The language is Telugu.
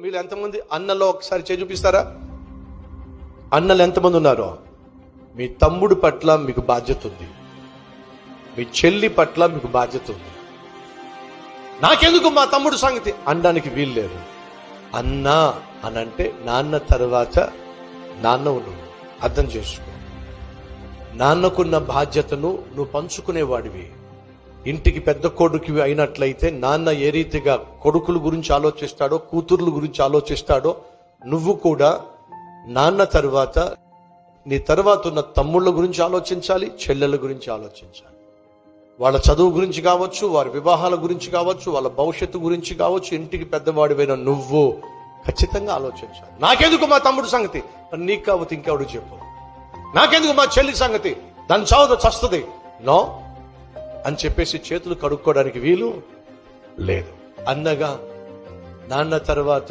మీరు ఎంతమంది అన్నలో ఒకసారి చేయి చూపిస్తారా? అన్నలు ఎంతమంది ఉన్నారో? మీ తమ్ముడు పట్ల మీకు బాధ్యత ఉంది, మీ చెల్లి పట్ల మీకు బాధ్యత ఉంది. నాకెందుకు మా తమ్ముడు సంగతి అనడానికి వీలు లేదు. అన్న అనంటే నాన్న తర్వాత నాన్న నువ్వు అర్థం చేసుకో. నాన్నకున్న బాధ్యతను నువ్వు పంచుకునేవాడివి. ఇంటికి పెద్ద కొడుకువి అయినట్లయితే నాన్న ఏ రీతిగా కొడుకుల గురించి ఆలోచిస్తాడో, కూతుర్ల గురించి ఆలోచిస్తాడో, నువ్వు కూడా నాన్న తర్వాత నీ తర్వాత ఉన్న తమ్ముళ్ళ గురించి ఆలోచించాలి, చెల్లెల గురించి ఆలోచించాలి. వాళ్ళ చదువు గురించి కావచ్చు, వారి వివాహాల గురించి కావచ్చు, వాళ్ళ భవిష్యత్తు గురించి కావచ్చు. ఇంటికి పెద్దవాడివైన నువ్వు ఖచ్చితంగా ఆలోచించాలి. నాకెందుకు మా తమ్ముడు సంగతి, నీకు కావచ్చు ఇంకెవడు చెప్పు. నాకెందుకు మా చెల్లి సంగతి, దాని చావుతో చస్తుంది నో అని చెప్పేసి చేతులు కడుక్కోవడానికి వీలు లేదు. అన్నగా నాన్న తర్వాత